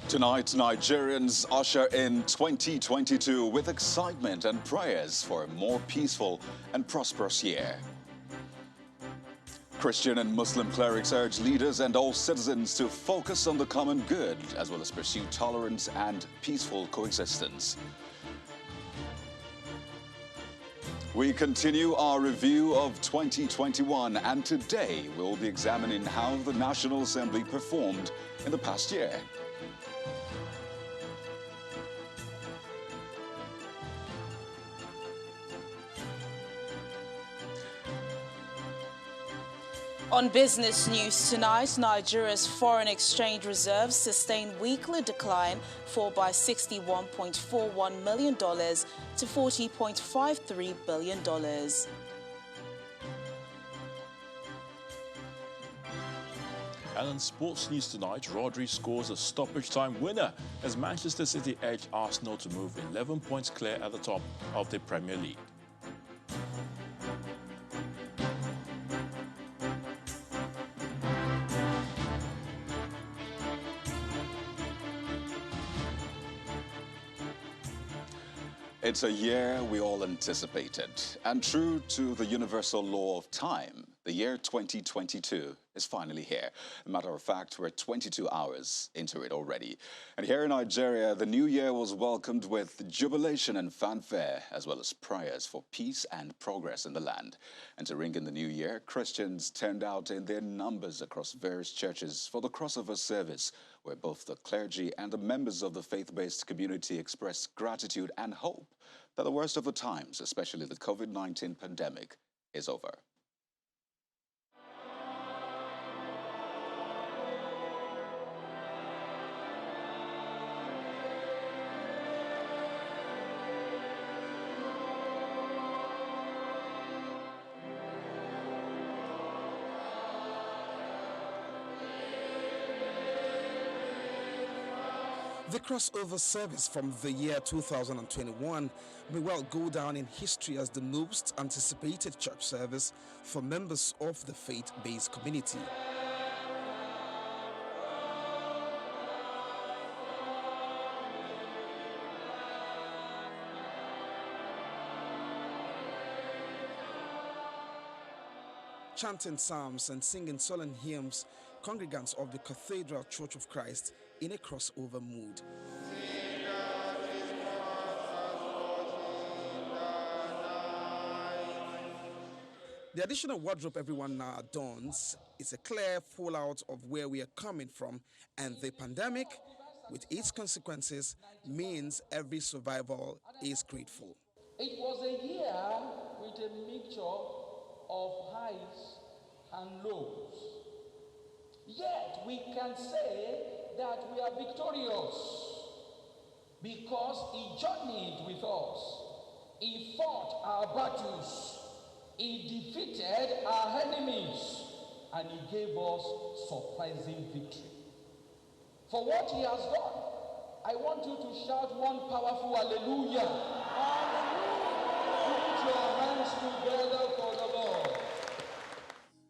Tonight, Nigerians usher in 2022 with excitement and prayers for a more peaceful and prosperous year. Christian and Muslim clerics urge leaders and all citizens to focus on the common good as well as pursue tolerance and peaceful coexistence. We continue our review of 2021, and today we'll be examining how the National Assembly performed in the past year. On business news tonight, Nigeria's foreign exchange reserves sustained weekly decline, fall by $61.41 million to $40.53 billion. And on sports news tonight, Rodri scores a stoppage time winner as Manchester City edged Arsenal to move 11 points clear at the top of the Premier League. It's a year we all anticipated, and true to the universal law of time, the year 2022 is finally here. As a matter of fact, we're 22 hours into it already. And here in Nigeria, the new year was welcomed with jubilation and fanfare, as well as prayers for peace and progress in the land. And to ring in the new year, Christians turned out in their numbers across various churches for the crossover service, where both the clergy and the members of the faith-based community expressed gratitude and hope that the worst of the times, especially the COVID-19 pandemic, is over. The crossover service from the year 2021 may well go down in history as the most anticipated church service for members of the faith-based community. Chanting psalms and singing solemn hymns, congregants of the Cathedral Church of Christ in a crossover mood. The additional wardrobe everyone now adorns is a clear fallout of where we are coming from, and the pandemic, with its consequences, means every survival is grateful. It was a year with a mixture of highs and lows. Yet we can say that we are victorious because He journeyed with us. He fought our battles. He defeated our enemies, and He gave us surprising victory. For what He has done, I want you to shout one powerful hallelujah. Hallelujah. Put your hands together for the Lord.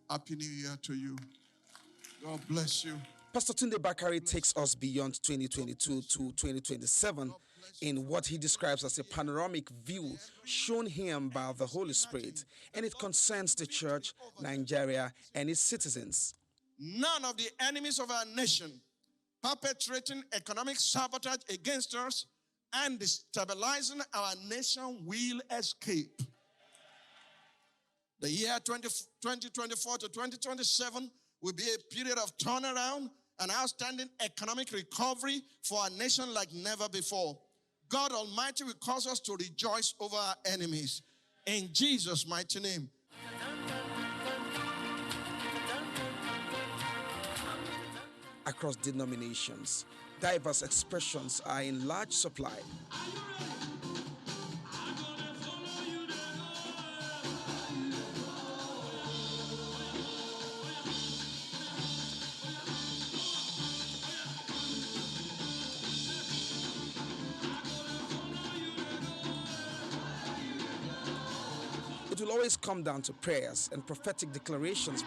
Happy New Year to you. God bless you. Pastor Tunde Bakari takes us beyond 2022 to 2027 in what he describes as a panoramic view shown him by the Holy Spirit, and it concerns the church, Nigeria, and its citizens. None of the enemies of our nation perpetrating economic sabotage against us and destabilizing our nation will escape. The year 2024 to 2027 will be a period of turnaround and outstanding economic recovery for our nation like never before. God Almighty will cause us to rejoice over our enemies. In Jesus' mighty name. Across denominations, diverse expressions are in large supply. It will always come down to prayers and prophetic declarations.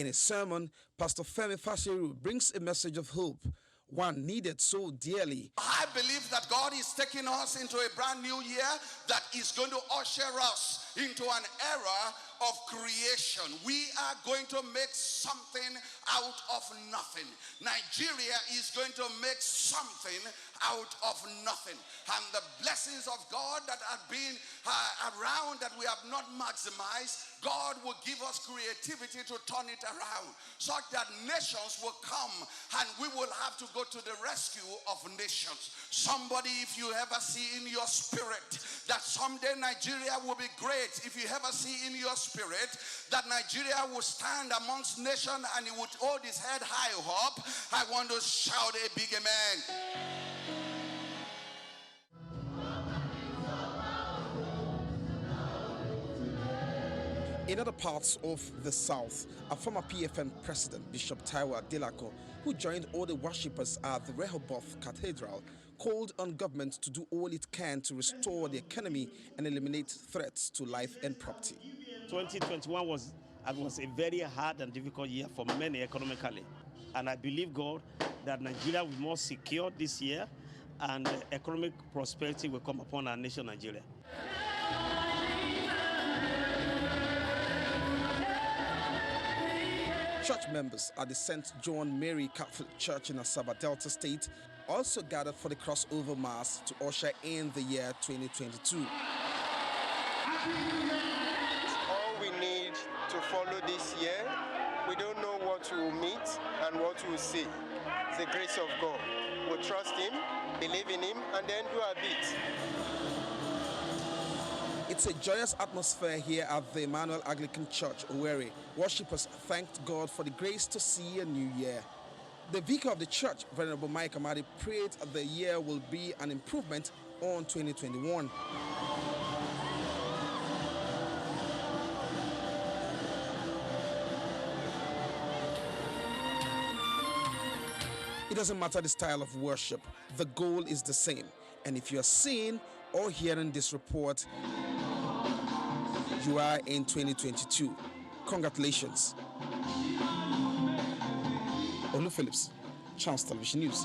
In his sermon, Pastor Femi Fashiru brings a message of hope, one needed so dearly. I believe that God is taking us into a brand new year that is going to usher us into an era of creation. We are going to make something out of nothing. Nigeria is going to make something out of nothing. And the blessings of God that have been around that we have not maximized, God will give us creativity to turn it around such that nations will come and we will have to go to the rescue of nations. Somebody, if you ever see in your spirit that someday Nigeria will be great, if you ever see in your spirit that Nigeria will stand amongst nations and he would hold his head high up, I want to shout a big amen. In other parts of the South, a former PFN president, Bishop Taiwo Adelako, who joined all the worshippers at the Rehoboth Cathedral, called on government to do all it can to restore the economy and eliminate threats to life and property. 2021 was a very hard and difficult year for many economically. And I believe, God, that Nigeria will be more secure this year and economic prosperity will come upon our nation, Nigeria. Church members at the St. John Mary Catholic Church in Asaba, Delta State, also gathered for the crossover mass to usher in the year 2022. All we need to follow this year, we don't know what we will meet and what we will see. It's the grace of God. We'll trust Him, believe in Him, and then do our bit. It's a joyous atmosphere here at the Emmanuel Anglican Church, Owerri. Worshippers thanked God for the grace to see a new year. The vicar of the church, Venerable Mike Amadi, prayed the year will be an improvement on 2021. It doesn't matter the style of worship, the goal is the same. And if you are seeing or hearing this report, you are in 2022. Congratulations. Olu Phillips, Chance Television News.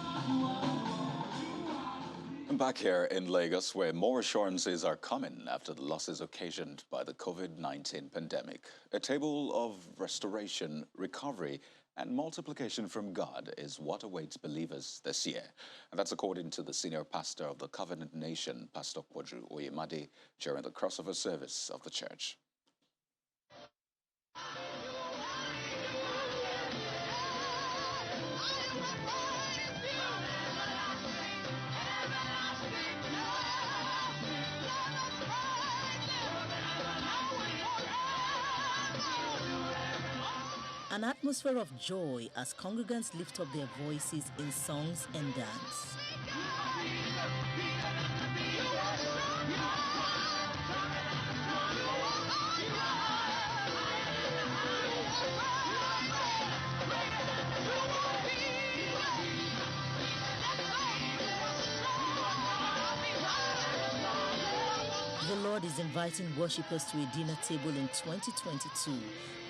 Back here in Lagos, where more assurances are coming after the losses occasioned by the COVID-19 pandemic. A table of restoration, recovery, and multiplication from God is what awaits believers this year. And that's according to the senior pastor of the Covenant Nation, Pastor Kwadru Oyemade, during the crossover service of the church. An atmosphere of joy as congregants lift up their voices in songs and dance. The Lord is inviting worshippers to a dinner table in 2022.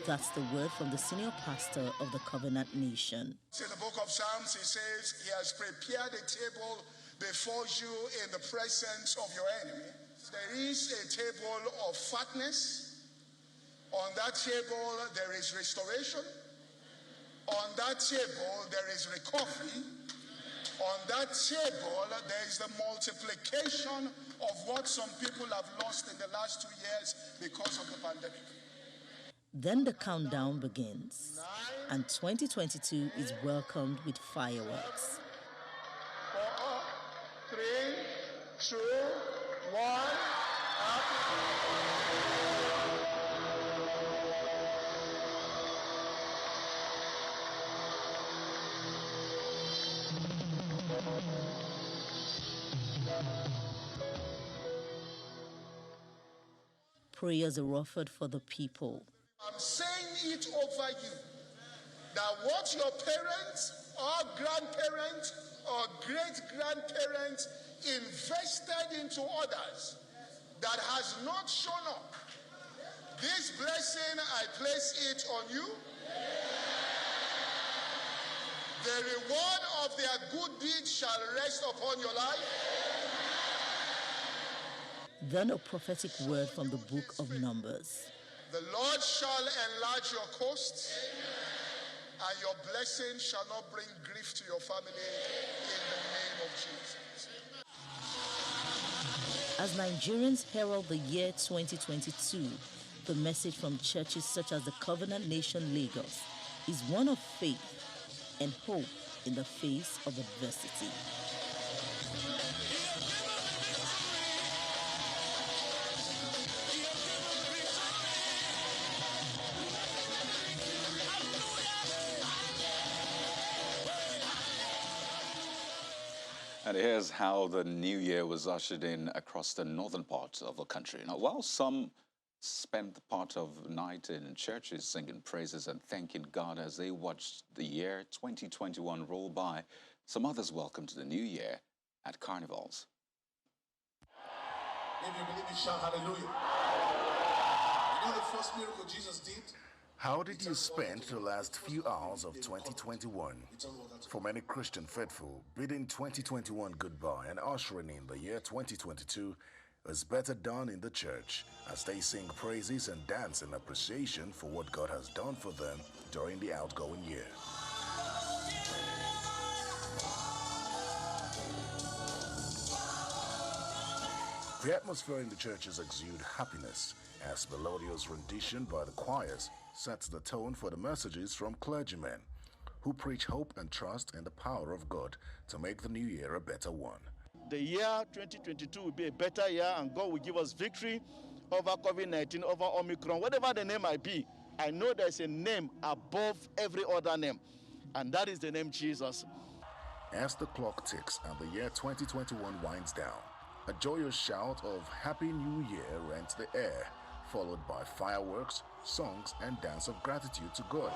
That's the word from the senior pastor of the Covenant Nation. In the book of Psalms, he says, He has prepared a table before you in the presence of your enemy. There is a table of fatness. On that table, there is restoration. On that table, there is recovery. On that table, there is the multiplication of what some people have lost in the last 2 years because of the pandemic. Then the countdown begins, and 2022 is welcomed with fireworks. 4, 3, 2, 1, Prayers are offered for the people. I'm saying it over you, that what your parents or grandparents or great-grandparents invested into others that has not shown up, this blessing, I place it on you. The reward of their good deeds shall rest upon your life. Then a prophetic word from the book of Numbers. The Lord shall enlarge your coast, and your blessing shall not bring grief to your family in the name of Jesus. As Nigerians herald the year 2022, the message from churches such as the Covenant Nation Lagos is one of faith and hope in the face of adversity. And here's how the new year was ushered in across the northern part of the country. Now, while some spent the part of the night in churches singing praises and thanking God as they watched the year 2021 roll by, some others welcomed the new year at carnivals. If you believe it, shout hallelujah. You know the first miracle Jesus did? How did you spend the last few hours of 2021? For many Christian faithful, bidding 2021 goodbye and ushering in the year 2022 is better done in the church as they sing praises and dance in appreciation for what God has done for them during the outgoing year. The atmosphere in the churches exudes happiness as melodious rendition by the choirs sets the tone for the messages from clergymen who preach hope and trust in the power of God to make the new year a better one. The year 2022 will be a better year, and God will give us victory over COVID-19, over Omicron, whatever the name might be. I know there's a name above every other name, and that is the name Jesus. As the clock ticks and the year 2021 winds down, a joyous shout of Happy New Year rents the air, followed by fireworks, songs, and dance of gratitude to God.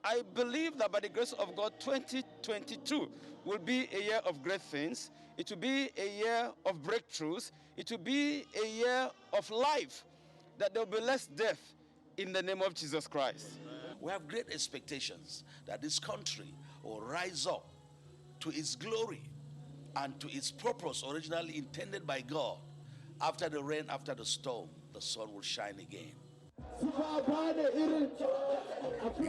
I believe that by the grace of God, 2022 will be a year of great things. It will be a year of breakthroughs. It will be a year of life, that there will be less death in the name of Jesus Christ. We have great expectations that this country will rise up to its glory and to its purpose originally intended by God. After the rain, after the storm, the sun will shine again. In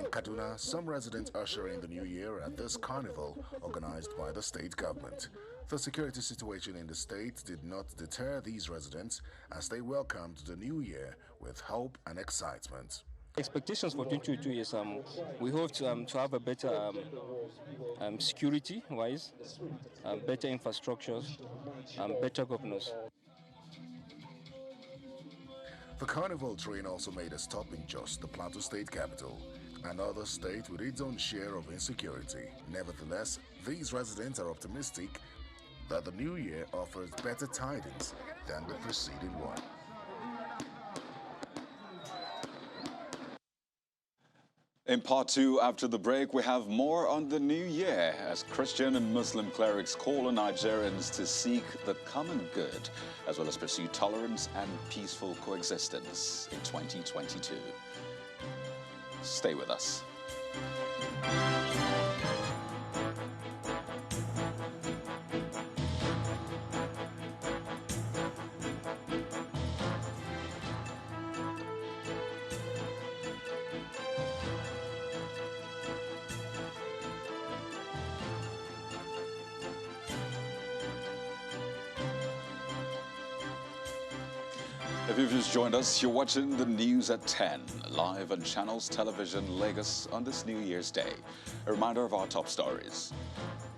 Kaduna, some residents usher in the new year at this carnival organized by the state government. The security situation in the state did not deter these residents as they welcomed the new year with hope and excitement. Expectations for 2022 is we hope to have a better security-wise, better infrastructures, better governance. The carnival train also made a stop in Jos, the Plateau State capital, another state with its own share of insecurity. Nevertheless, these residents are optimistic that the new year offers better tidings than the preceding one. In part two, after the break, we have more on the new year as Christian and Muslim clerics call on Nigerians to seek the common good, as well as pursue tolerance and peaceful coexistence in 2022. Stay with us. If you've just joined us, you're watching the news at 10, live on Channels Television Lagos on this New Year's Day. A reminder of our top stories.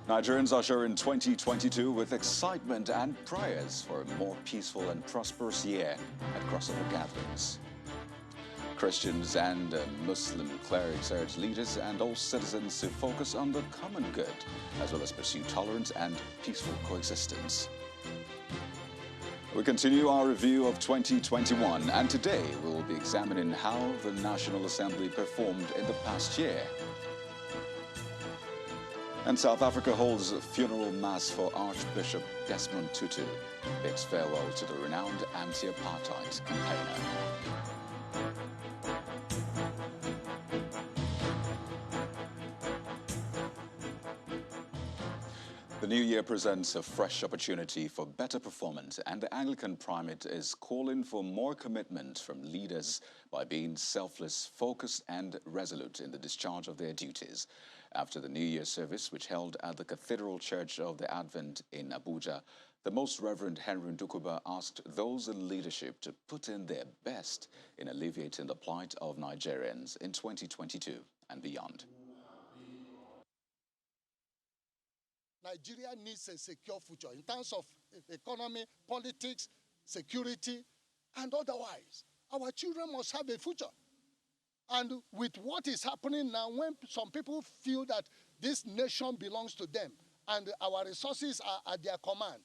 Nigerians usher in 2022 with excitement and prayers for a more peaceful and prosperous year at crossover gatherings. Christians and Muslim clerics urge leaders and all citizens to focus on the common good, as well as pursue tolerance and peaceful coexistence. We continue our review of 2021, and today we will be examining how the National Assembly performed in the past year. And South Africa holds a funeral mass for Archbishop Desmond Tutu. bids farewell to the renowned anti-apartheid campaigner. The new year presents a fresh opportunity for better performance, and the Anglican Primate is calling for more commitment from leaders by being selfless, focused and resolute in the discharge of their duties. After the New Year service, which held at the Cathedral Church of the Advent in Abuja, the Most Reverend Henry Ndukuba asked those in leadership to put in their best in alleviating the plight of Nigerians in 2022 and beyond. Nigeria needs a secure future in terms of economy, politics, security, and otherwise. Our children must have a future. And with what is happening now, when some people feel that this nation belongs to them and our resources are at their command,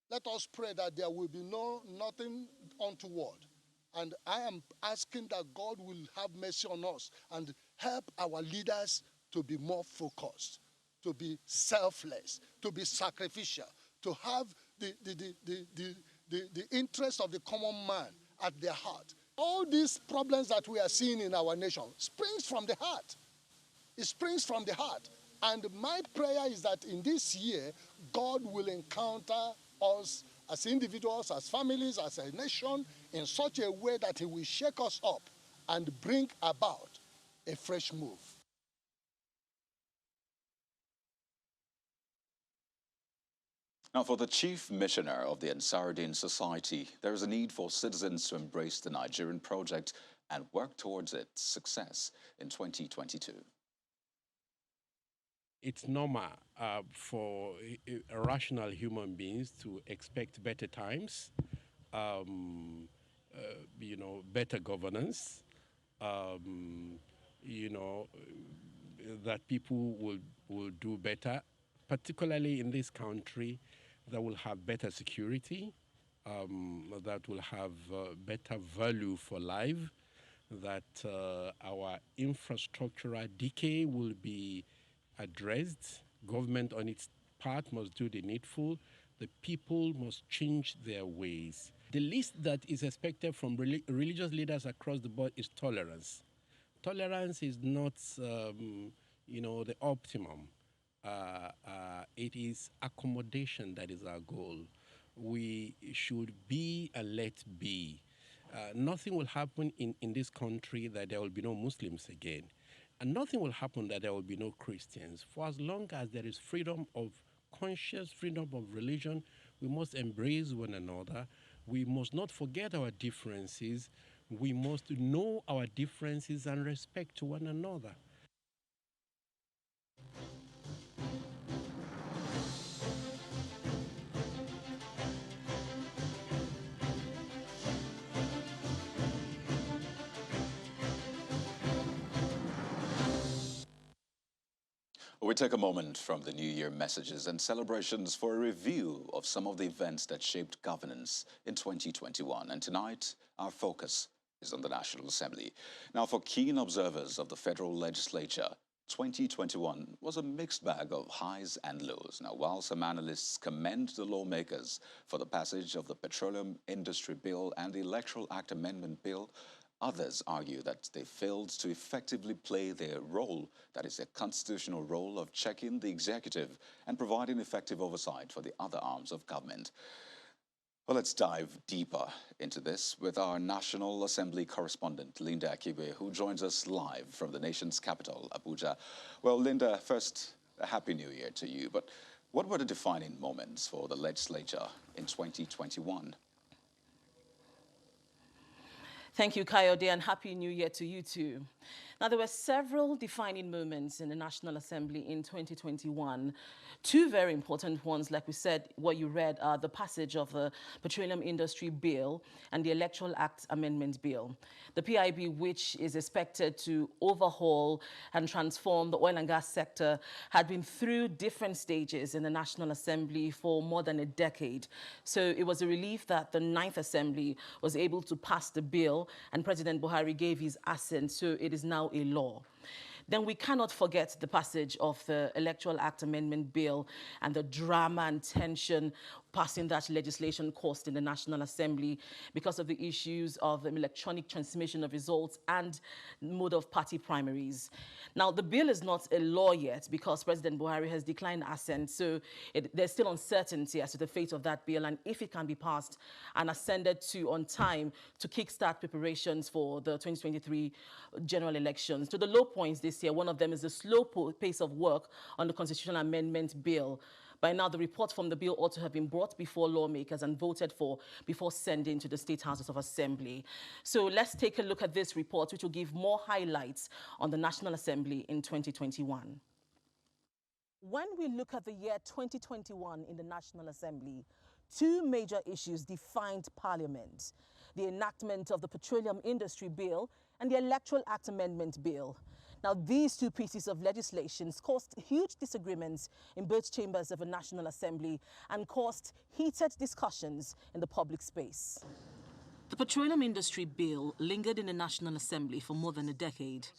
let us pray that there will be nothing untoward. And I am asking that God will have mercy on us and help our leaders to be more focused, to be selfless, to be sacrificial, to have the interest of the common man at their heart. All these problems that we are seeing in our nation springs from the heart. It springs from the heart. And my prayer is that in this year, God will encounter us as individuals, as families, as a nation, in such a way that He will shake us up and bring about a fresh move. Now, for the Chief Missioner of the Ansarudeen Society, there is a need for citizens to embrace the Nigerian project and work towards its success in 2022. It's normal for rational human beings to expect better times, better governance, that people will do better, particularly in this country, that will have better security, that will have better value for life, that our infrastructural decay will be addressed. Government on its part must do the needful. The people must change their ways. The least that is expected from religious leaders across the board is tolerance. Tolerance is not, the optimum. It is accommodation that is our goal. We should be and let be. Nothing will happen in this country that there will be no Muslims again. And nothing will happen that there will be no Christians. For as long as there is freedom of conscience, freedom of religion, we must embrace one another. We must not forget our differences. We must know our differences and respect to one another. We take a moment from the New Year messages and celebrations for a review of some of the events that shaped governance in 2021. And tonight, our focus is on the National Assembly. Now, for keen observers of the federal legislature, 2021 was a mixed bag of highs and lows. Now, while some analysts commend the lawmakers for the passage of the Petroleum Industry Bill and the Electoral Act Amendment Bill, others argue that they failed to effectively play their role, that is, their constitutional role of checking the executive and providing effective oversight for the other arms of government. Well, let's dive deeper into this with our National Assembly correspondent, Linda Akibe, who joins us live from the nation's capital, Abuja. Well, Linda, first, a Happy New Year to you. But what were the defining moments for the legislature in 2021? Thank you, Kayode, and Happy New Year to you too. Now, there were several defining moments in the National Assembly in 2021. Two very important ones, like we said, what you read, are the passage of the Petroleum Industry Bill and the Electoral Act Amendment Bill. The PIB, which is expected to overhaul and transform the oil and gas sector, had been through different stages in the National Assembly for more than a decade. So it was a relief that the 9th Assembly was able to pass the bill and President Buhari gave his assent, so it is now a law. then we cannot forget the passage of the Electoral Act Amendment Bill and the drama and tension passing that legislation caused in the National Assembly because of the issues of electronic transmission of results and mode of party primaries. Now, the bill is not a law yet because President Buhari has declined assent, so there's still uncertainty as to the fate of that bill and if it can be passed and ascended to on time to kickstart preparations for the 2023 general elections. To the low points this year, one of them is the slow pace of work on the constitutional amendment bill. By now, the report from the bill ought to have been brought before lawmakers and voted for before sending to the State Houses of Assembly. So let's take a look at this report, which will give more highlights on the National Assembly in 2021. When we look at the year 2021 in the National Assembly, two major issues defined Parliament: the enactment of the Petroleum Industry Bill and the Electoral Act Amendment Bill. Now, these two pieces of legislation caused huge disagreements in both chambers of the National Assembly and caused heated discussions in the public space. The Petroleum Industry Bill lingered in the National Assembly for more than a decade.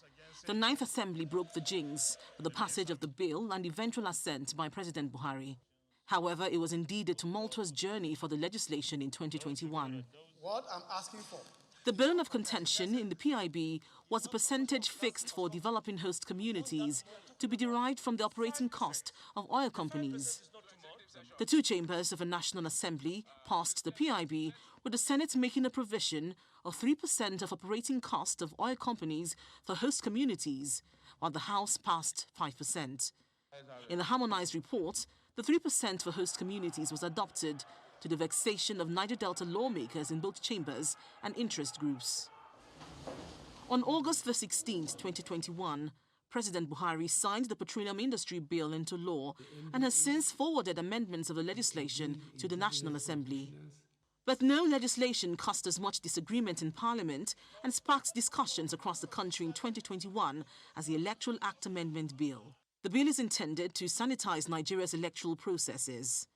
The Ninth Assembly broke the jinx with the passage of the bill and eventual assent by President Buhari. However, it was indeed a tumultuous journey for the legislation in 2021. What I'm asking for. The burden of contention in the PIB was a percentage fixed for developing host communities to be derived from the operating cost of oil companies. The two chambers of a National Assembly passed the PIB, with the Senate making a provision of 3% of operating cost of oil companies for host communities, while the House passed 5%. In the harmonized report, the 3% for host communities was adopted, to the vexation of Niger Delta lawmakers in both chambers and interest groups. On August the 16th, 2021, President Buhari signed the Petroleum Industry Bill into law and has since forwarded amendments of the legislation to the National Assembly. But no legislation caused as much disagreement in Parliament and sparked discussions across the country in 2021 as the Electoral Act Amendment Bill. The bill is intended to sanitize Nigeria's electoral processes.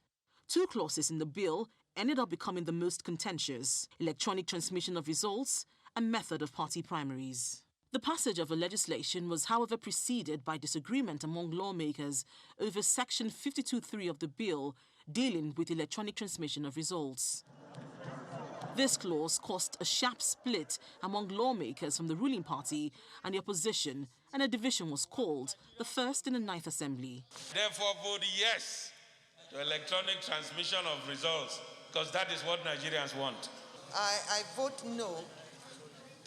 Two clauses in the bill ended up becoming the most contentious: electronic transmission of results and method of party primaries. The passage of the legislation was, however, preceded by disagreement among lawmakers over Section 52(3) of the bill dealing with electronic transmission of results. This clause caused a sharp split among lawmakers from the ruling party and the opposition, and a division was called, the first in the Ninth Assembly. Therefore, vote yes to electronic transmission of results, because that is what Nigerians want. I vote no,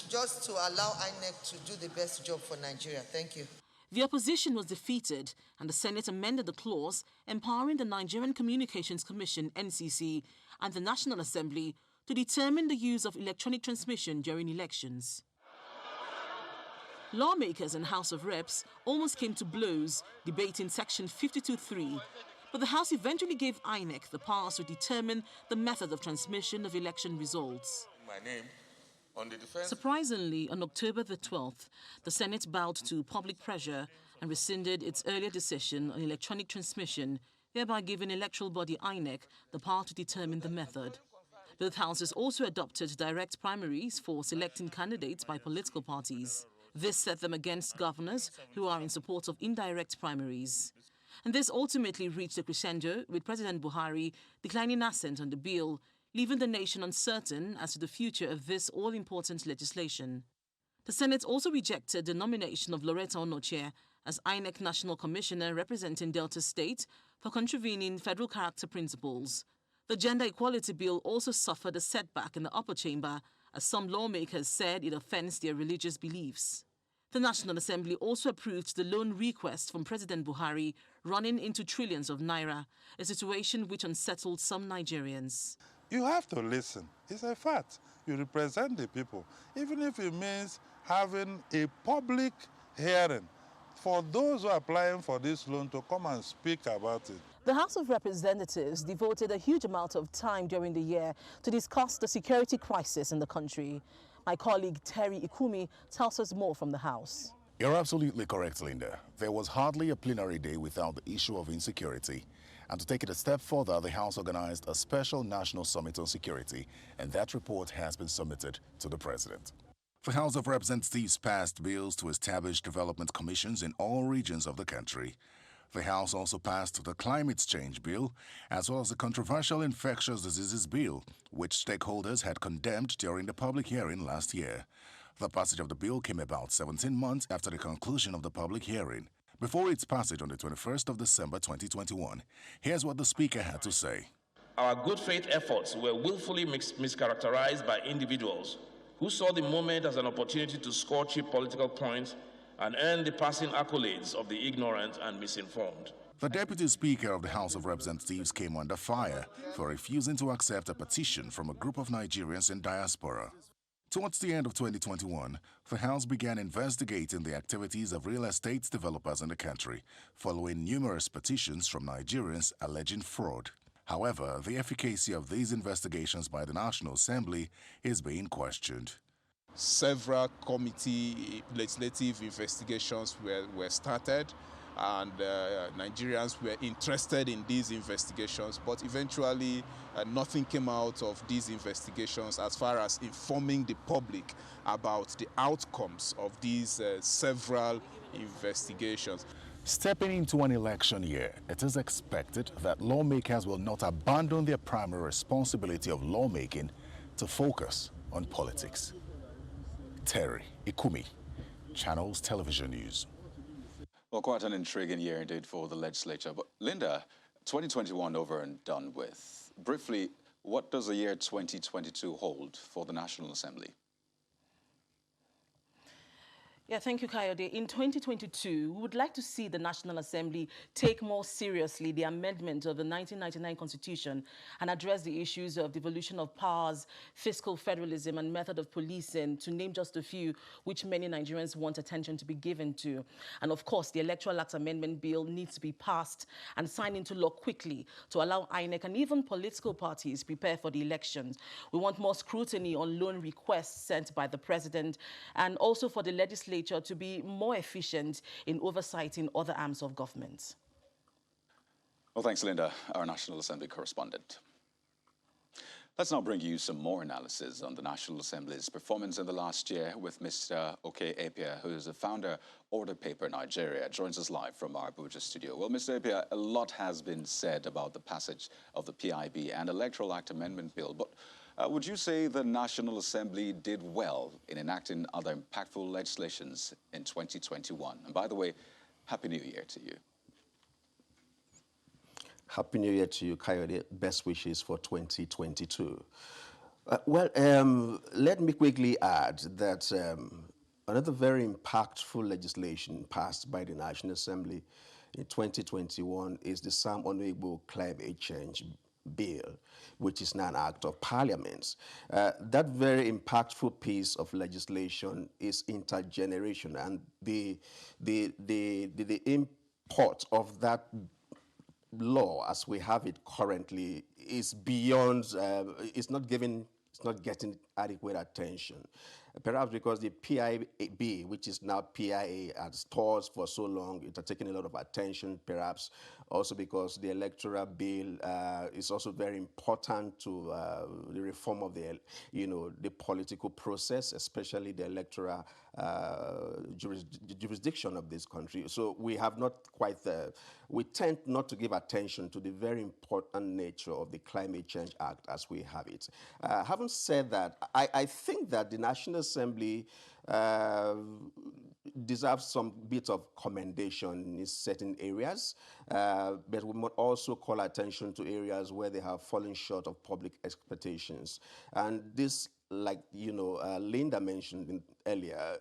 just to allow INEC to do the best job for Nigeria. Thank you. The opposition was defeated, and the Senate amended the clause empowering the Nigerian Communications Commission, NCC, and the National Assembly to determine the use of electronic transmission during elections. Lawmakers in House of Reps almost came to blows debating Section 52(3), but the House eventually gave INEC the powers to determine the method of transmission of election results. My name on the defense. Surprisingly, on October the 12th, the Senate bowed to public pressure and rescinded its earlier decision on electronic transmission, thereby giving electoral body INEC the power to determine the method. Both houses also adopted direct primaries for selecting candidates by political parties. This set them against governors who are in support of indirect primaries. And this ultimately reached a crescendo with President Buhari declining assent on the bill, leaving the nation uncertain as to the future of this all-important legislation. The Senate also rejected the nomination of Loretta Onochie as INEC National Commissioner representing Delta State for contravening federal character principles. The Gender Equality Bill also suffered a setback in the upper chamber, as some lawmakers said it offends their religious beliefs. The National Assembly also approved the loan request from President Buhari, running into trillions of naira, a situation which unsettled some Nigerians. You have to listen. It's a fact. You represent the people, even if it means having a public hearing for those who are applying for this loan to come and speak about it. The House of Representatives devoted a huge amount of time during the year to discuss the security crisis in the country. My colleague Terry Ikumi tells us more from the House. You're absolutely correct, Linda. There was hardly a plenary day without the issue of insecurity. And to take it a step further, the House organized a special national summit on security, and that report has been submitted to the President. The House of Representatives passed bills to establish development commissions in all regions of the country. The House also passed the Climate Change Bill, as well as the controversial Infectious Diseases Bill, which stakeholders had condemned during the public hearing last year. The passage of the bill came about 17 months after the conclusion of the public hearing. Before its passage on the 21st of December 2021, here's what the Speaker had to say. Our good faith efforts were willfully mischaracterized by individuals who saw the moment as an opportunity to score cheap political points and earn the passing accolades of the ignorant and misinformed. The Deputy Speaker of the House of Representatives came under fire for refusing to accept a petition from a group of Nigerians in diaspora. Towards the end of 2021, the House began investigating the activities of real estate developers in the country, following numerous petitions from Nigerians alleging fraud. However, the efficacy of these investigations by the National Assembly is being questioned. Several committee legislative investigations were started, and Nigerians were interested in these investigations, but eventually nothing came out of these investigations as far as informing the public about the outcomes of these several investigations. Stepping into an election year, it is expected that lawmakers will not abandon their primary responsibility of lawmaking to focus on politics. Terry Ikumi, Channels Television News. Well, quite an intriguing year indeed for the legislature. But Linda, 2021 over and done with. Briefly, what does the year 2022 hold for the National Assembly? Yeah, thank you, Kayode. In 2022, we would like to see the National Assembly take more seriously the amendment of the 1999 Constitution and address the issues of devolution of powers, fiscal federalism, and method of policing, to name just a few, which many Nigerians want attention to be given to. And of course, the Electoral Act Amendment Bill needs to be passed and signed into law quickly to allow INEC and even political parties prepare for the elections. We want more scrutiny on loan requests sent by the President, and also for the legislature to be more efficient in oversighting other arms of government. Well, thanks, Linda, our National Assembly correspondent. Let's now bring you some more analysis on the National Assembly's performance in the last year with Mr. Oke Apia, who is the founder of Order Paper Nigeria, joins us live from our Abuja studio. Well, Mr. Apia, a lot has been said about the passage of the PIB and Electoral Act Amendment Bill, but would you say the National Assembly did well in enacting other impactful legislations in 2021? And by the way, Happy New Year to you. Happy New Year to you, Kayode. Best wishes for 2022. Let me quickly add that another very impactful legislation passed by the National Assembly in 2021 is the Sam Onuigbo Climate Change Bill, which is now an act of parliament. That very impactful piece of legislation is intergenerational, and the import of that law as we have it currently is beyond, it's not getting adequate attention. Perhaps because the PIB, which is now PIA, has stalled for so long, it has taken a lot of attention, perhaps also because the electoral bill is also very important to the reform of the, the political process, especially the electoral jurisdiction of this country. So we have not quite, we tend not to give attention to the very important nature of the Climate Change Act as we have it. Having said that, I think that the National Assembly deserves some bit of commendation in certain areas, but we must also call attention to areas where they have fallen short of public expectations. And this, like Linda mentioned earlier,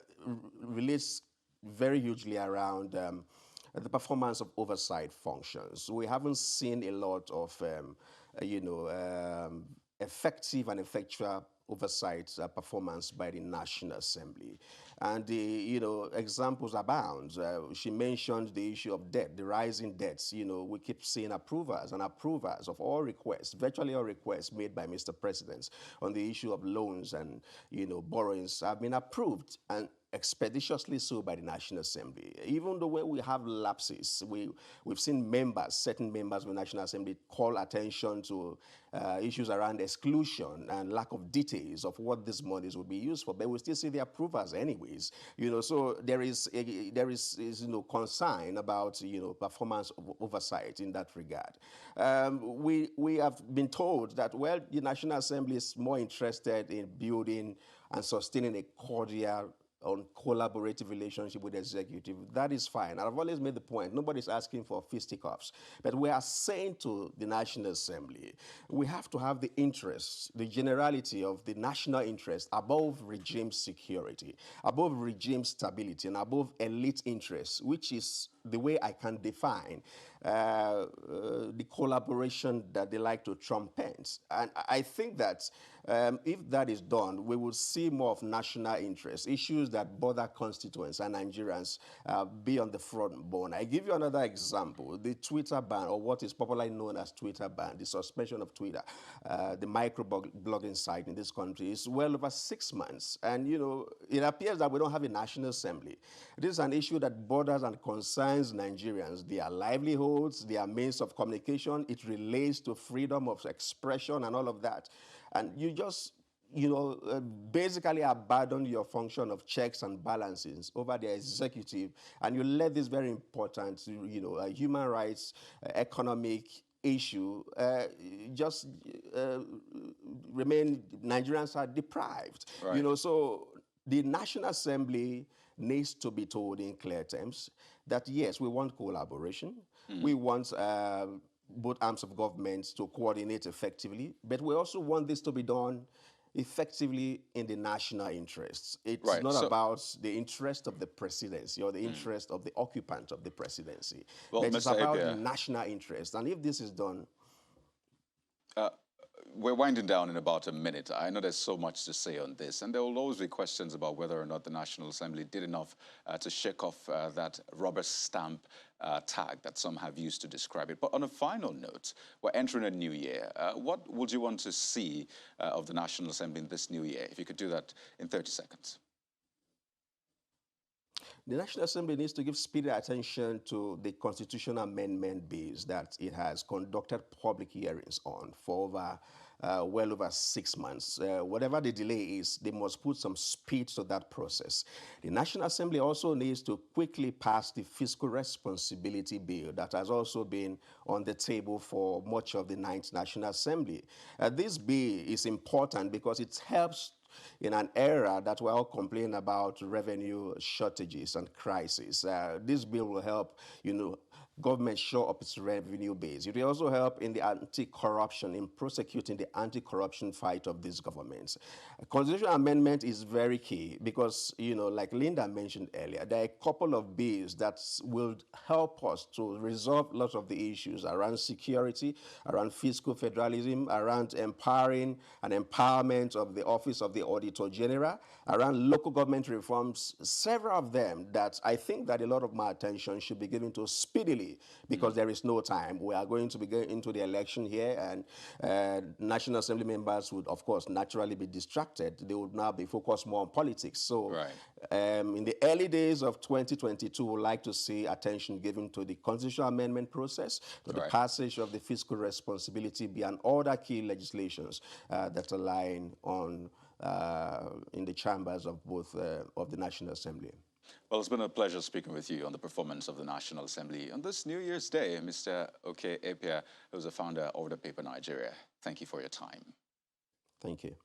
relates very hugely around the performance of oversight functions. We haven't seen a lot of effective and effectual oversight performance by the National Assembly. And the examples abound. She mentioned the issue of debt, the rising debts. We keep seeing approvers of all requests, virtually all requests made by Mr. President on the issue of loans and borrowings have been approved. And expeditiously so by the National Assembly. Even though when we have lapses, we've seen certain members of the National Assembly call attention to issues around exclusion and lack of details of what these monies would be used for, but we still see the approvals anyways. So there is concern about performance oversight in that regard. We have been told that, well, the National Assembly is more interested in building and sustaining a cordial on collaborative relationship with the executive. That is fine. I've always made the point, nobody's asking for fisticuffs. But we are saying to the National Assembly, we have to have the interests, the generality of the national interest above regime security, above regime stability, and above elite interests, which is the way I can define the collaboration that they like to trumpet. And I think that if that is done, we will see more of national interest, issues that bother constituents and Nigerians be on the front burner. I give you another example, the Twitter ban, or what is popularly known as Twitter ban, the suspension of Twitter, the micro-blogging site in this country is well over 6 months. And, it appears that we don't have a National Assembly. This is an issue that borders and concerns Nigerians, their livelihoods, their means of communication. It relates to freedom of expression and all of that. And you just, basically abandon your function of checks and balances over the executive, and you let this very important, human rights, economic issue remain. Nigerians are deprived. Right. So the National Assembly needs to be told in clear terms that, yes, we want collaboration. We want both arms of government to coordinate effectively, but we also want this to be done effectively in the national interests. It's not about the interest of the presidency or the interest of the occupant of the presidency. Well, but it's Mr. about Appiah, the national interest. And if this is done... we're winding down in about a minute. I know there's so much to say on this, and there will always be questions about whether or not the National Assembly did enough to shake off that rubber stamp tag that some have used to describe it. But on a final note, we're entering a new year. What would you want to see of the National Assembly in this new year? If you could do that in 30 seconds. The National Assembly needs to give speedy attention to the constitutional amendment bills that it has conducted public hearings on for well over 6 months. Whatever the delay is, they must put some speed to that process. The National Assembly also needs to quickly pass the fiscal responsibility bill that has also been on the table for much of the 9th National Assembly. This bill is important because it helps in an era that we're all complaining about revenue shortages and crisis. This bill will help, government shore up its revenue base. It will also help in the anti-corruption, in prosecuting the anti-corruption fight of these governments. A constitutional amendment is very key because, like Linda mentioned earlier, there are a couple of bills that will help us to resolve lots of the issues around security, around fiscal federalism, around empowering and empowerment of the Office of the Auditor General, around local government reforms, several of them that I think that a lot of my attention should be given to speedily because there is no time. We are going to be going into the election here, and National Assembly members would, of course, naturally be distracted. They would now be focused more on politics. So in the early days of 2022, we would like to see attention given to the constitutional amendment process, to the passage of the fiscal responsibility bill, and other key legislations that are lying on in the chambers of both of the National Assembly. Well, it's been a pleasure speaking with you on the performance of the National Assembly on this New Year's Day, Mr. Oke Appiah, who's the founder of the paper Nigeria. Thank you for your time. Thank you.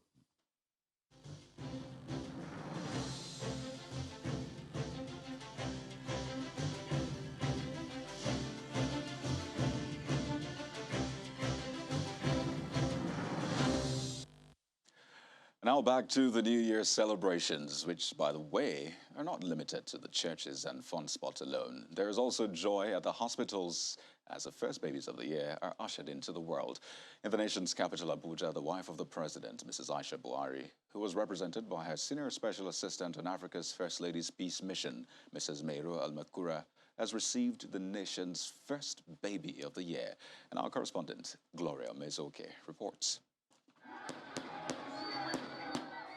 Now back to the New Year celebrations, which, by the way, are not limited to the churches and fun spots alone. There is also joy at the hospitals as the first babies of the year are ushered into the world. In the nation's capital, Abuja, the wife of the president, Mrs. Aisha Buhari, who was represented by her senior special assistant on Africa's First Lady's Peace Mission, Mrs. Meiro Al-Makura, has received the nation's first baby of the year. And our correspondent, Gloria Mezoke, reports.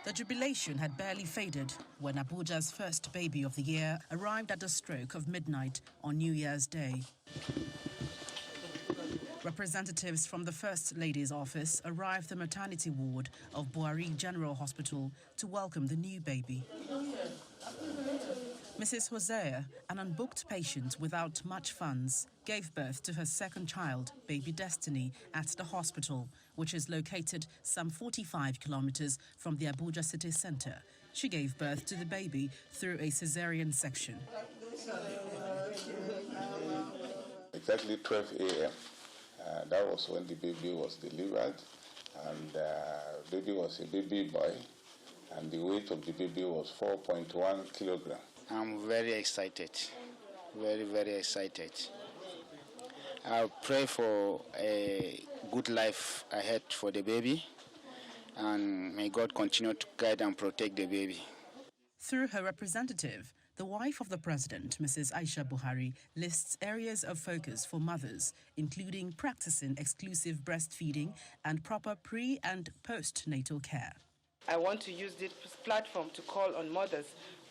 The jubilation had barely faded when Abuja's first baby of the year arrived at the stroke of midnight on New Year's Day. Representatives from the First Lady's office arrived at the maternity ward of Buhari General Hospital to welcome the new baby. Mrs. Hosea, an unbooked patient without much funds, gave birth to her second child, baby Destiny, at the hospital, which is located some 45 kilometers from the Abuja city center. She gave birth to the baby through a cesarean section. Exactly 12 a.m. That was when the baby was delivered, and baby was a baby boy, and the weight of the baby was 4.1 kilograms. I'm very excited, very, very excited. I'll pray for a good life ahead for the baby, and may God continue to guide and protect the baby. Through her representative, the wife of the president, Mrs. Aisha Buhari, lists areas of focus for mothers, including practicing exclusive breastfeeding and proper pre- and postnatal care. I want to use this platform to call on mothers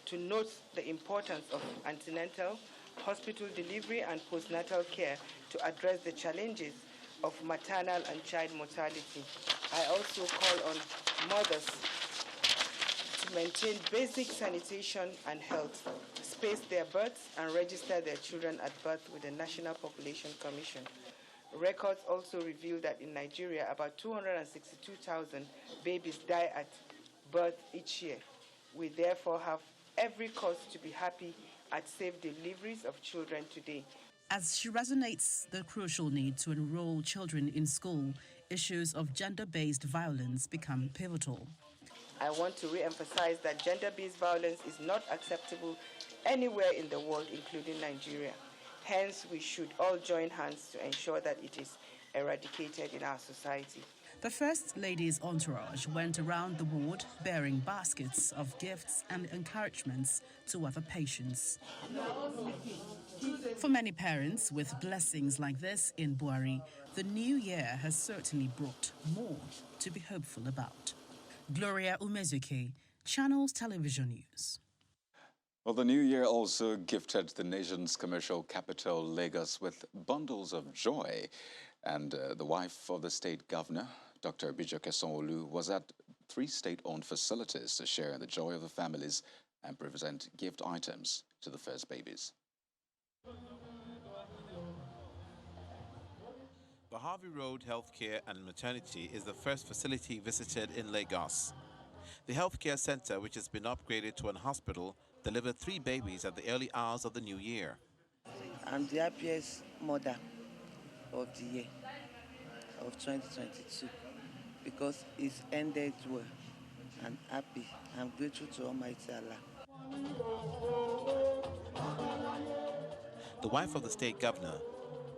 to note the importance of antenatal, hospital delivery and postnatal care to address the challenges of maternal and child mortality. I also call on mothers to maintain basic sanitation and health, space their births and register their children at birth with the National Population Commission. Records also reveal that in Nigeria, about 262,000 babies die at birth each year. We therefore have every cause to be happy at safe deliveries of children today. As she resonates the crucial need to enroll children in school, issues of gender-based violence become pivotal. I want to re-emphasize that gender-based violence is not acceptable anywhere in the world, including Nigeria. Hence, we should all join hands to ensure that it is eradicated in our society. The First Lady's entourage went around the ward bearing baskets of gifts and encouragements to other patients. For many parents with blessings like this in Buhari, the new year has certainly brought more to be hopeful about. Gloria Umezuke, Channels Television News. Well, the new year also gifted the nation's commercial capital, Lagos, with bundles of joy. And the wife of the state governor, Dr. Bijoke Sanwo-Olu, was at 3 state-owned facilities to share in the joy of the families and present gift items to the first babies. The Harvey Road Healthcare and Maternity is the first facility visited in Lagos. The healthcare center, which has been upgraded to an hospital, delivered 3 babies at the early hours of the new year. I'm the happiest mother of the year of 2022 because it's ended well. I'm happy. I'm grateful to Almighty Allah. The wife of the state governor,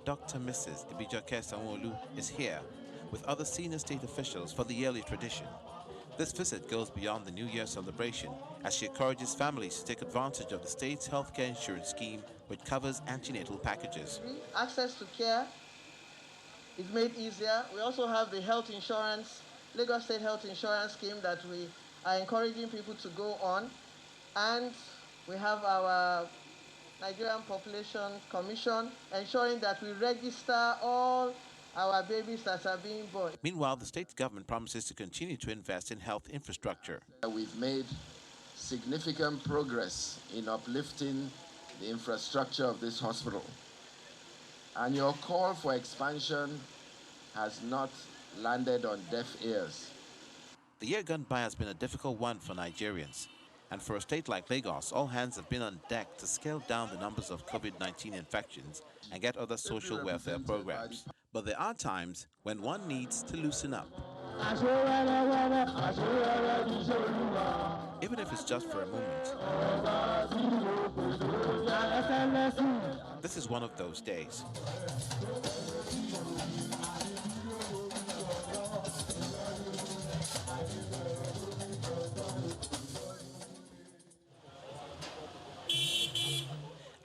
Dr. Mrs. Ibijoke Sanwo-Olu, is here with other senior state officials for the yearly tradition. This visit goes beyond the New Year celebration as she encourages families to take advantage of the state's healthcare insurance scheme, which covers antenatal packages. Access to care is made easier. We also have the health insurance, Lagos State Health Insurance Scheme that we are encouraging people to go on. And we have our Nigerian Population Commission ensuring that we register all our babies that are being born. Meanwhile, the state government promises to continue to invest in health infrastructure. We've made significant progress in uplifting the infrastructure of this hospital. And your call for expansion has not landed on deaf ears. The year gone by has been a difficult one for Nigerians. And for a state like Lagos, all hands have been on deck to scale down the numbers of COVID-19 infections and get other social welfare programs. But there are times when one needs to loosen up. Even if it's just for a moment. This is one of those days.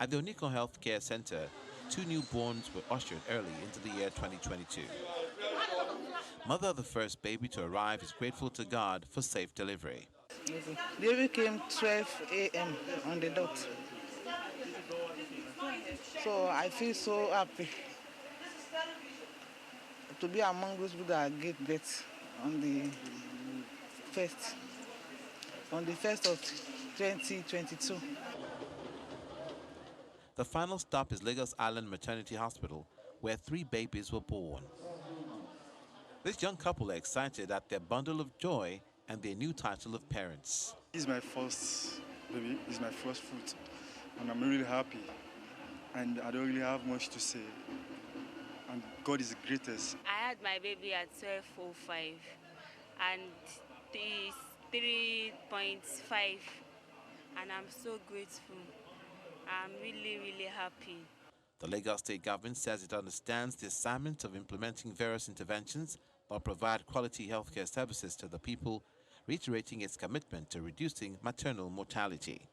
At the Oniko Healthcare Center, 2 newborns were ushered early into the year 2022. Mother of the first baby to arrive is grateful to God for safe delivery. The baby came 12 a.m. on the dot. So I feel so happy to be among those people that get birth on the 1st of 2022. The final stop is Lagos Island Maternity Hospital, where 3 babies were born. This young couple are excited at their bundle of joy and their new title of parents. This is my first baby, this is my first fruit, and I'm really happy. And I don't really have much to say. And God is the greatest. I had my baby at 12:05, and it's 3.5, and I'm so grateful. I'm really, really happy. The Lagos State government says it understands the assignment of implementing various interventions that provide quality healthcare services to the people, reiterating its commitment to reducing maternal mortality.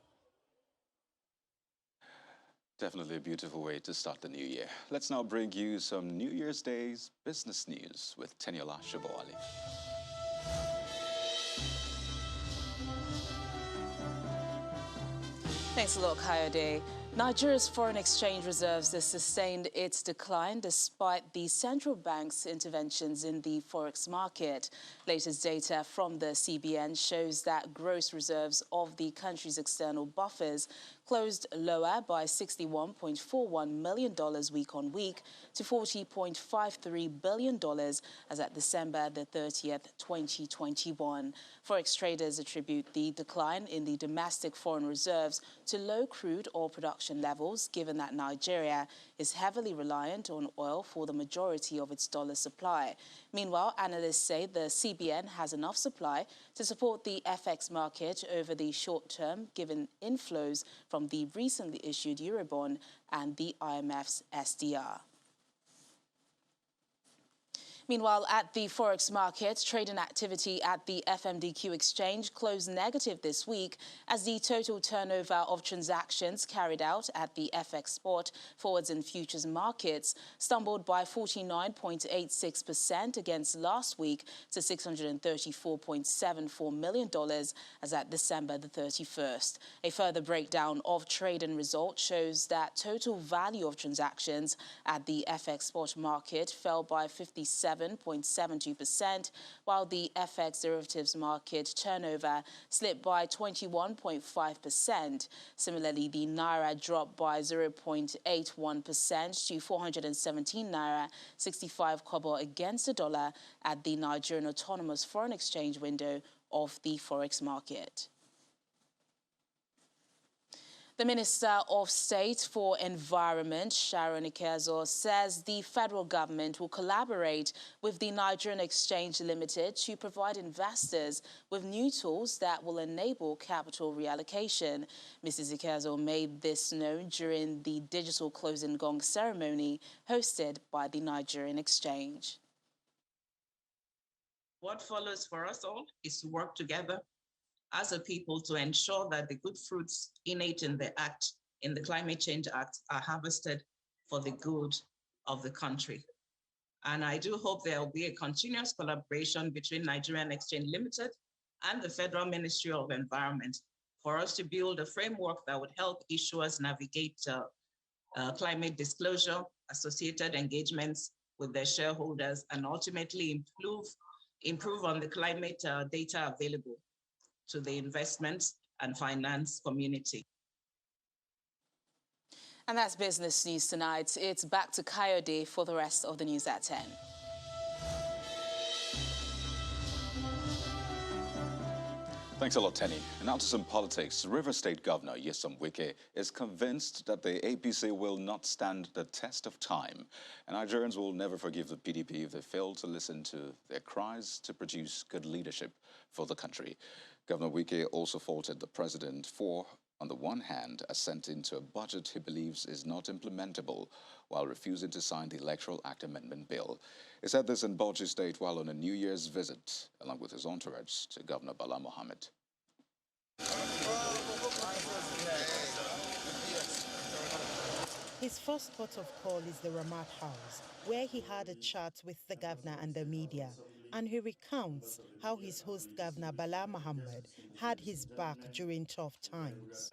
Definitely a beautiful way to start the new year. Let's now bring you some New Year's Day's business news with Teniola Shabali. Thanks a lot, Kayode. Nigeria's foreign exchange reserves has sustained its decline despite the central bank's interventions in the forex market. Latest data from the CBN shows that gross reserves of the country's external buffers closed lower by $61.41 million week on week to $40.53 billion as at December the 30th, 2021. Forex traders attribute the decline in the domestic foreign reserves to low crude oil production levels, given that Nigeria is heavily reliant on oil for the majority of its dollar supply. Meanwhile, analysts say the CBN has enough supply to support the FX market over the short term, given inflows from the recently issued Eurobond and the IMF's SDR. Meanwhile, at the forex market, trading activity at the FMDQ exchange closed negative this week as the total turnover of transactions carried out at the FX spot, forwards and futures markets stumbled by 49.86% against last week to $634.74 million as at December the 31st. A further breakdown of trade and results shows that total value of transactions at the FX spot market fell by 57.72%, while the FX derivatives market turnover slipped by 21.5%. Similarly, the Naira dropped by 0.81% to 417 Naira 65 kobo against the dollar at the Nigerian Autonomous Foreign Exchange window of the forex market. The Minister of State for Environment, Sharon Ikezo, says the federal government will collaborate with the Nigerian Exchange Limited to provide investors with new tools that will enable capital reallocation. Mrs. Ikezo made this known during the digital closing gong ceremony hosted by the Nigerian Exchange. What follows for us all is to work together as a people to ensure that the good fruits innate in the Act, in the Climate Change Act, are harvested for the good of the country. And I do hope there will be a continuous collaboration between Nigerian Exchange Limited and the Federal Ministry of Environment for us to build a framework that would help issuers navigate climate disclosure, associated engagements with their shareholders, and ultimately improve on the climate data available to the investment and finance community. And that's business news tonight. It's back to Kayode for the rest of the news at 10. Thanks a lot, Tenny. And now to some politics. River State Governor Nyesom Wike is convinced that the APC will not stand the test of time. And Nigerians will never forgive the PDP if they fail to listen to their cries to produce good leadership for the country. Governor Wike also faulted the president for, on the one hand, assenting to a budget he believes is not implementable, while refusing to sign the Electoral Act Amendment Bill. He said this in Bauchi State while on a New Year's visit, along with his entourage, to Governor Bala Mohammed. His first port of call is the Ramat House, where he had a chat with the governor and the media. and he recounts how his host, Governor Bala Mohammed, had his back during tough times.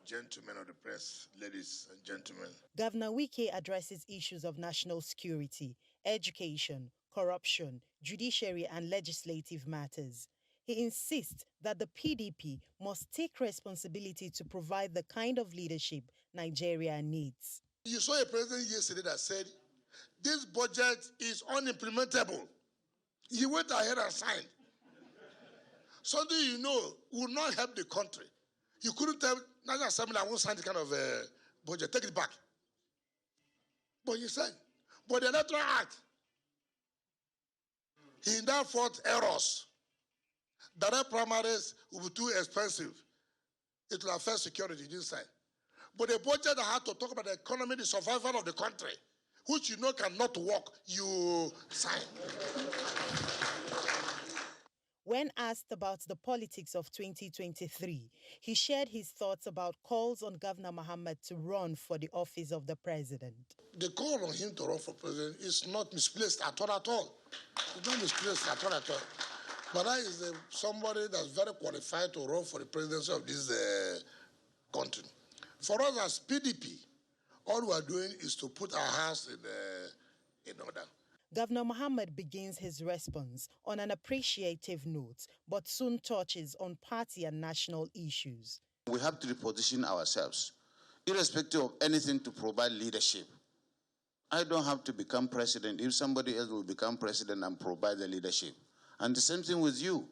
Gentlemen of the press, ladies and gentlemen. Governor Wike addresses issues of national security, education, corruption, judiciary and legislative matters. He insists that the PDP must take responsibility to provide the kind of leadership Nigeria needs. You saw a president yesterday that said, this budget is unimplementable. He went ahead and signed. Something you know will not help the country. You couldn't tell National Assembly, I won't sign the kind of budget, take it back. But you said, but the Electoral Act, he now fought errors. Direct primaries will be too expensive. It will affect security, he didn't sign. But the budget that had to talk about the economy, the survival of the country, which you know cannot work, you sign. When asked about the politics of 2023, he shared his thoughts about calls on Governor Mohammed to run for the office of the president. The call on him to run for president is not misplaced at all. It's not misplaced at all. But that is somebody that's very qualified to run for the presidency of this country. For us as PDP, all we are doing is to put our house in order. Governor Mohammed begins his response on an appreciative note, but soon touches on party and national issues. We have to reposition ourselves, irrespective of anything, to provide leadership. I don't have to become president if somebody else will become president and provide the leadership. And the same thing with you.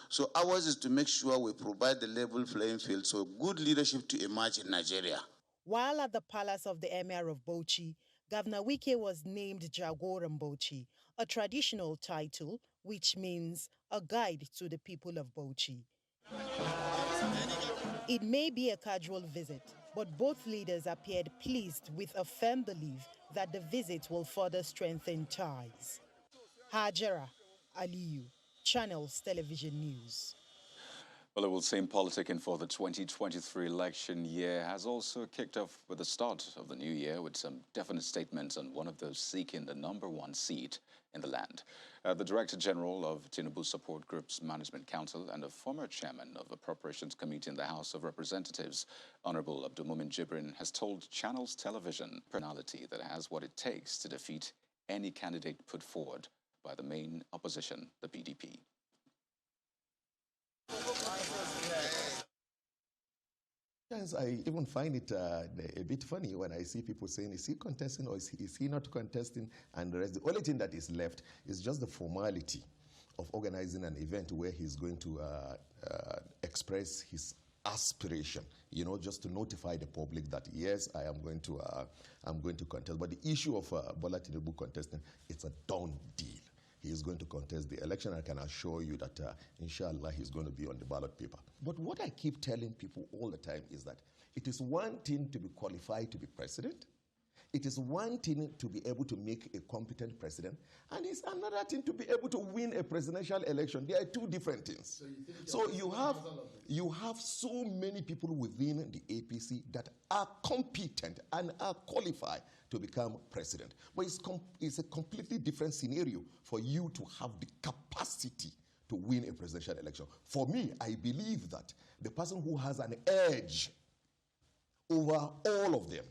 So ours is to make sure we provide the level playing field so good leadership to emerge in Nigeria. While at the palace of the Emir of Bauchi, Governor Wike was named Jagoran Bauchi, a traditional title which means a guide to the people of Bauchi. It may be a casual visit, but both leaders appeared pleased with a firm belief that the visit will further strengthen ties. Hajara Aliyu, Channels Television News. Well, it will seem politicking for the 2023 election year has also kicked off with the start of the new year with some definite statements on one of those seeking the #1 seat in the land. The Director General of Tinubu Support Group's Management Council and a former chairman of Appropriations Committee in the House of Representatives, Honorable Abdulmumin Jibrin, has told Channels Television personality that has what it takes to defeat any candidate put forward by the main opposition, the PDP. I even find it a bit funny when I see people saying, is he contesting or is he not contesting? And the rest, the only thing that is left is just the formality of organizing an event where he's going to express his aspiration, you know, just to notify the public that, yes, I'm going to contest. But the issue of Bola Tinubu contesting, it's a done deal. He is going to contest the election. I can assure you that, inshallah, he's going to be on the ballot paper. But what I keep telling people all the time is that it is one thing to be qualified to be president. It is one thing to be able to make a competent president, and it's another thing to be able to win a presidential election. They are two different things. So you have so many people within the APC that are competent and are qualified to become president. But it's a completely different scenario for you to have the capacity to win a presidential election. For me, I believe that the person who has an edge over all of them,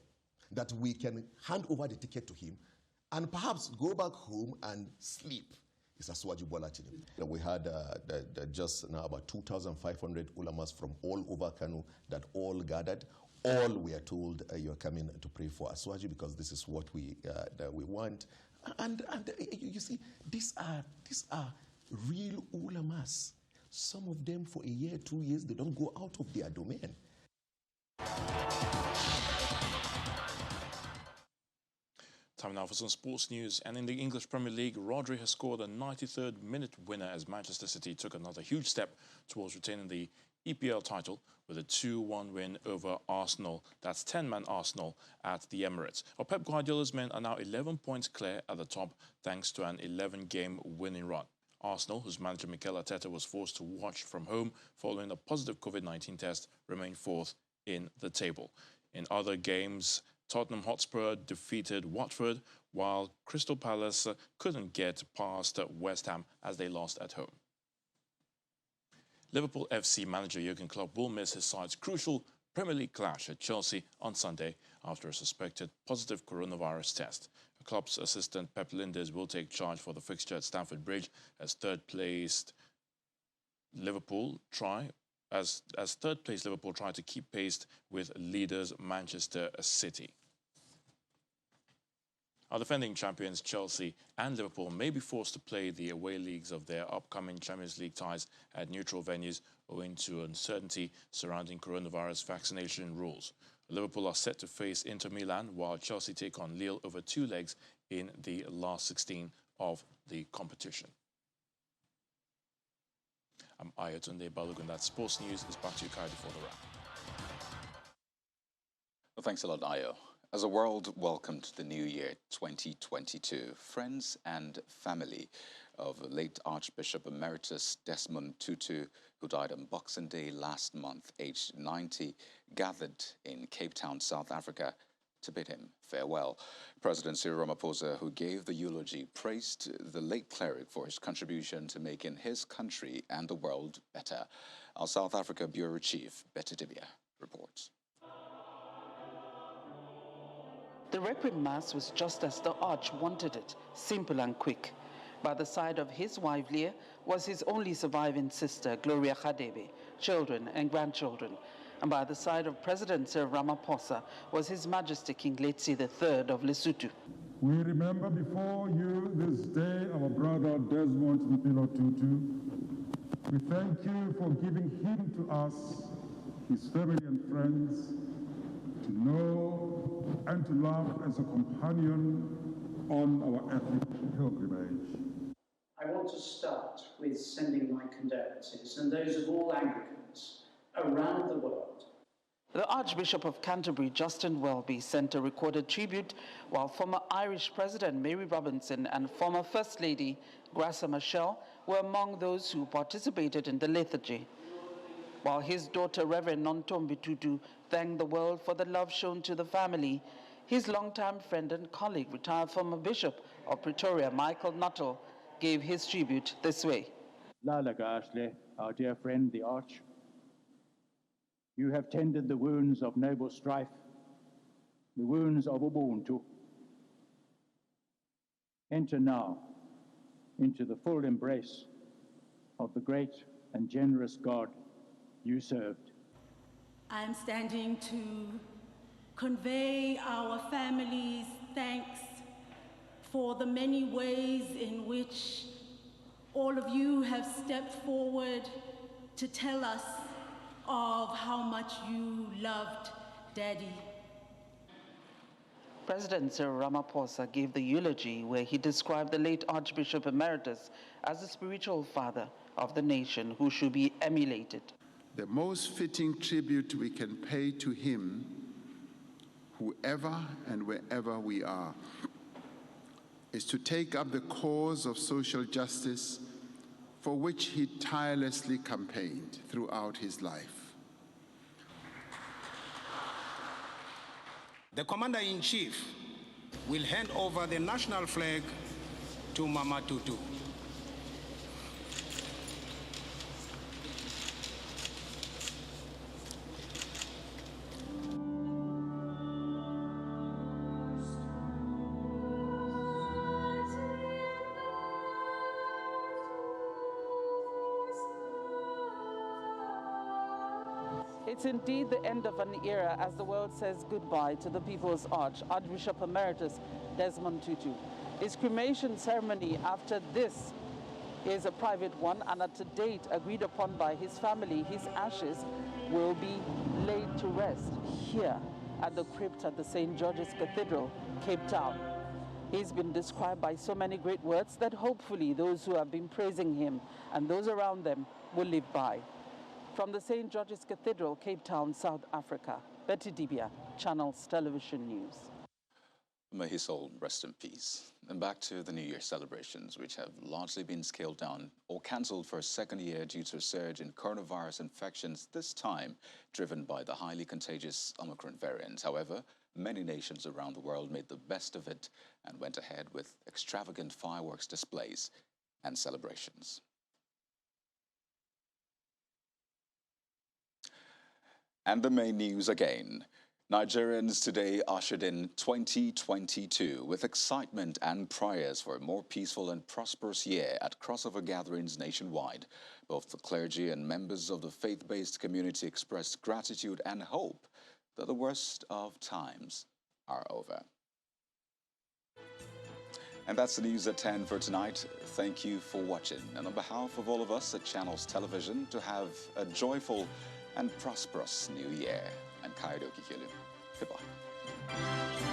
that we can hand over the ticket to him and perhaps go back home and sleep, is Asuwaju Bola Tinubu. We had just now about 2,500 ulamas from all over Kano that all gathered. All we are told, you're coming to pray for Asuwaju because this is what we want. And you see, these are real ulamas. Some of them for a year, 2 years, they don't go out of their domain. Time now for some sports news. And in the English Premier League, Rodri has scored a 93rd minute winner as Manchester City took another huge step towards retaining the EPL title with a 2-1 win over Arsenal. That's 10-man Arsenal at the Emirates. Pep Guardiola's men are now 11 points clear at the top thanks to an 11-game winning run. Arsenal, whose manager Mikel Arteta was forced to watch from home following a positive COVID-19 test, remain fourth in the table. In other games, Tottenham Hotspur defeated Watford, while Crystal Palace couldn't get past West Ham as they lost at home. Liverpool FC manager Jurgen Klopp will miss his side's crucial Premier League clash at Chelsea on Sunday after a suspected positive coronavirus test. Klopp's assistant Pep Lijnders will take charge for the fixture at Stamford Bridge as third-placed Liverpool try to keep pace with leaders Manchester City. Our defending champions Chelsea and Liverpool may be forced to play the away legs of their upcoming Champions League ties at neutral venues owing to uncertainty surrounding coronavirus vaccination rules. Liverpool are set to face Inter Milan, while Chelsea take on Lille over 2 legs in the last 16 of the competition. I'm Ayotunde Balogun. That's Sports News. It's back to you, Kai, for the wrap. Well, thanks a lot, Ayo. As the world welcomed the new year 2022, friends and family of late Archbishop Emeritus Desmond Tutu, who died on Boxing Day last month, aged 90, gathered in Cape Town, South Africa, to bid him farewell. President Cyril Ramaphosa, who gave the eulogy, praised the late cleric for his contribution to making his country and the world better. Our South Africa Bureau Chief, Betty Dibia, reports. The Requiem Mass was just as the Arch wanted it, simple and quick. By the side of his wife, Leah, was his only surviving sister, Gloria Khadebe, children and grandchildren. And by the side of President Cyril Ramaphosa was His Majesty King Letsie III of Lesotho. We remember before you this day our brother Desmond Mpilo Tutu. We thank you for giving him to us, his family and friends, to know and to love as a companion on our ethnic pilgrimage. I want to start with sending my condolences and those of all Anglicans around the world. The Archbishop of Canterbury, Justin Welby, sent a recorded tribute, while former Irish President Mary Robinson and former First Lady Graça Machel were among those who participated in the liturgy. While his daughter, Reverend Nontombi Tutu, thanked the world for the love shown to the family, his longtime friend and colleague, retired former Bishop of Pretoria, Michael Nuttall, gave his tribute this way. Lala Ashley, our dear friend, the Arch, you have tended the wounds of noble strife, the wounds of Ubuntu. Enter now into the full embrace of the great and generous God you served. I am standing to convey our family's thanks for the many ways in which all of you have stepped forward to tell us of how much you loved Daddy. President Cyril Ramaphosa gave the eulogy where he described the late Archbishop Emeritus as a spiritual father of the nation who should be emulated. The most fitting tribute we can pay to him, whoever and wherever we are, is to take up the cause of social justice for which he tirelessly campaigned throughout his life. The Commander-in-Chief will hand over the national flag to Mama Tutu. It's indeed the end of an era as the world says goodbye to the People's Arch, Archbishop Emeritus Desmond Tutu. His cremation ceremony after this is a private one, and to date agreed upon by his family. His ashes will be laid to rest here at the crypt at the St. George's Cathedral, Cape Town. He's been described by so many great words that hopefully those who have been praising him and those around them will live by. From the St. George's Cathedral, Cape Town, South Africa, Betty Dibia, Channels Television News. May his soul rest in peace. And back to the New Year celebrations, which have largely been scaled down or cancelled for a second year due to a surge in coronavirus infections, this time driven by the highly contagious Omicron variant. However, many nations around the world made the best of it and went ahead with extravagant fireworks displays and celebrations. And the main news again. Nigerians today ushered in 2022 with excitement and prayers for a more peaceful and prosperous year at crossover gatherings nationwide. Both the clergy and members of the faith-based community expressed gratitude and hope that the worst of times are over. And that's the news at 10 for tonight. Thank you for watching. And on behalf of all of us at Channels Television, to have a joyful and prosperous new year. I'm Kaido Kikulu. Goodbye.